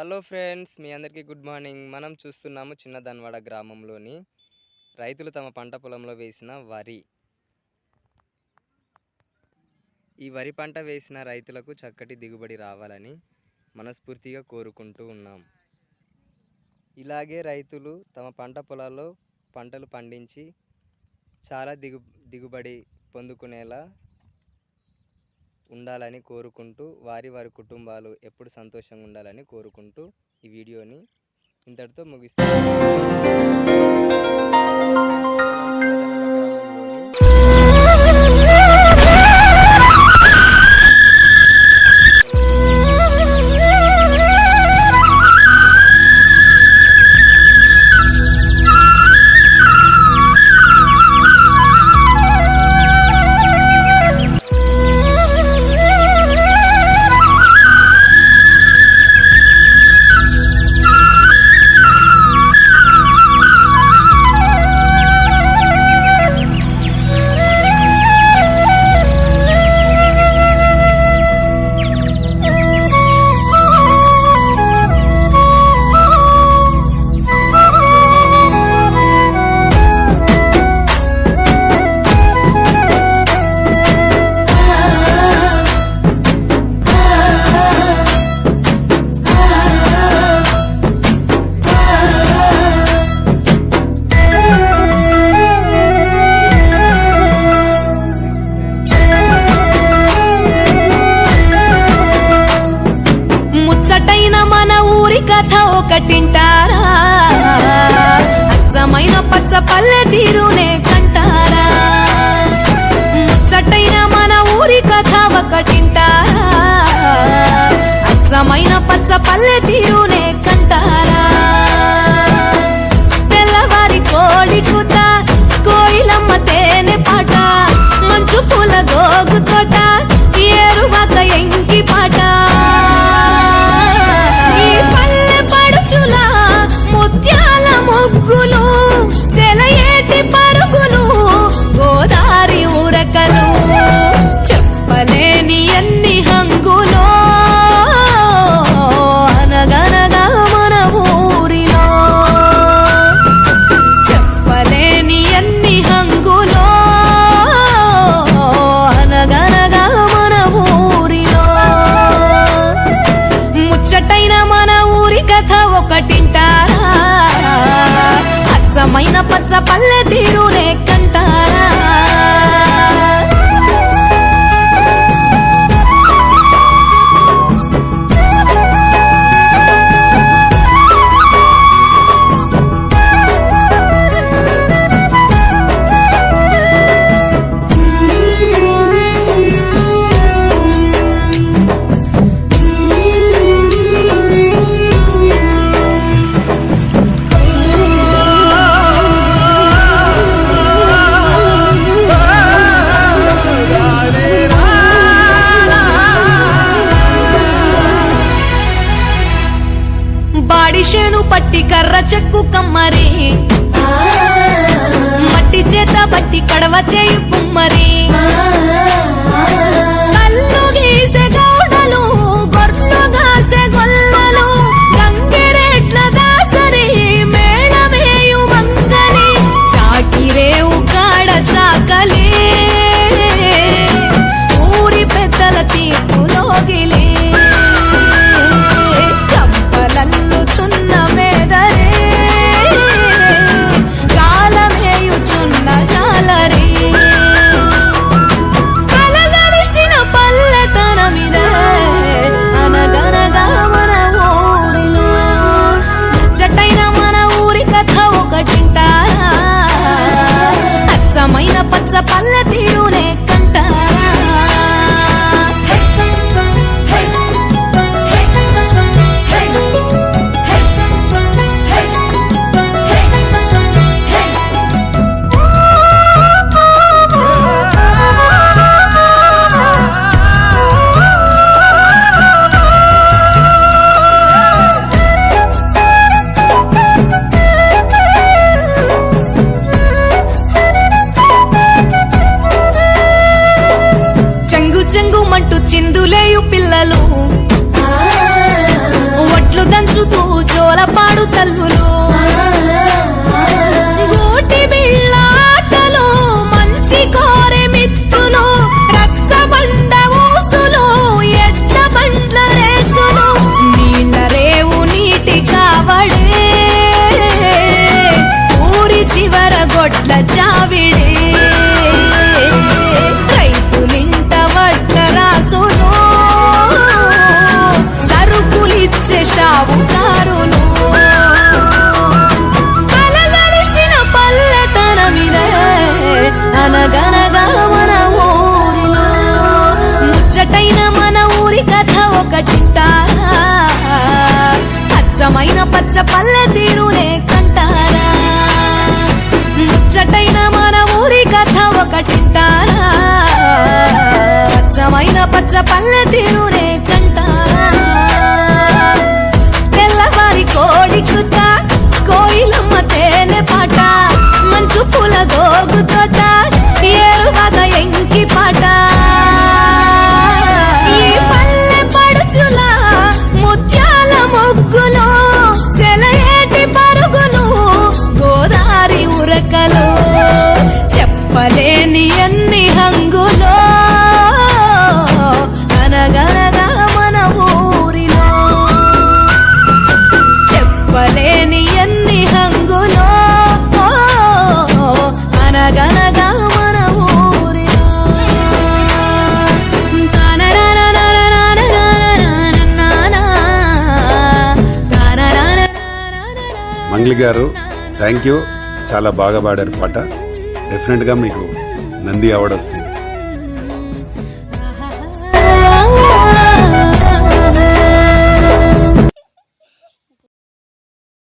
Hello friends, మీ అందరికీ good morning. మనం చూస్తున్నాము చిన్న ధన్వాడ గ్రామంలోని రైతులు తమ పంట పొలంలో వేసిన వరి. ఈ వరి పంట వేసిన రైతులకు చక్కటి దిగుబడి రావాలని మనస్ఫూర్తిగా కోరుకుంటూ ఉన్నాం. ఇలాగే రైతులు తమ పంట పొలాల్లో పంటలు పండించి చాలా దిగుబడి పొందుకునేలా ఉండాలని కోరుకుంటూ వారి కుటుంబాలు ఎప్పుడు సంతోషంగా ఉండాలని కోరుకుంటూ ఈ వీడియోని ఇంతటితో ముగిస్తాను. కథ ఒకటింటారా, అచ్చమైన పచ్చ పల్లె తీరునే కంటారా. ముచ్చటైన మన ఊరి కథ ఒకటింటారా, అచ్చమైన పచ్చ పల్లె తీరునే కంటారా. తెల్లవారి కోడి కూత, కోయిలమ్మ తేనె పాట, మంచు పూల గోగు తోట, ఏరువాక ఎంకి పాట. ముత్యాల ముగ్గులు, సెలయేటి పరుగులు, గోదారి ఉరకలు, చెప్పలేని ఎన్ని హంగులో అనగనగా మన ఊరిలో. చెప్పలేని ఎన్ని హంగులో అనగనగా మన ఊరిలో. ముచ్చటైన మన ఊరి కథ ఒకటింటారా, అచ్చమైన పచ్చ పల్లె తీరునే కంటారా. బాడిషేను పట్టి కర్ర చెక్కు కమ్మరి, మట్టి చేత బట్టి కడవ చేయు కుమ్మరి. కల్లు గీసే గౌడలు, గొర్రెలు గాసే గొల్లలు, గంగిరెట్ల దాసరి, మేళమేయు మంగలి, చాకిరేవు కాడ చాకలి, ఊరి పెద్దల తీర్పులోగిలి. కలగలిసిన జోలపాడు తల్లులు గూటి బిళ్ళ ఆటలు మంచి కోరె మిత్రులు రచ్చబండ ఊసులు ఎడ్ల బండ్ల రేసులు నీళ్ళ రేవు నీటి కావడే ఊరి చివర గొడ్ల చావిడే రైతులింట వడ్ల రాసును సరుకులిచ్చే షావుకారులు కలగలిసిన పల్లెతనమిదే అనగనగా మన ఊరిలో ముచ్చటైన మన ఊరి కథ ఒకటింటారా అచ్చమైన పచ్చ పల్లె తీరునే కంటారా ముచ్చటైన మన ఊరి కథ ఒకటింటారా అచ్చమైన పచ్చ పల్లె తీరునే కంటారా తెల్లవారి కోడి కృత కోయిలమ్మ తేనె పాట మంచు పూల గోగు తోట ఏరువాగ ఎంకి పాట ఈ పల్లె పడుచుల ముత్యాల ముగ్గులు సెలయేటి పరుగులు గోదారి ఉరకలు చెప్పలేని ఎన్ని హంగులో అనగనగా మన ఊరిలో చెప్పలేని ఎన్ని హంగులో అనగనగా మన ఊరిలో మంగ్లి గారు థ్యాంక్ యూ, చాలా బాగా పాడారు పాట. డెఫినెట్గా మీకు నంది అవార్డు వస్తుంది.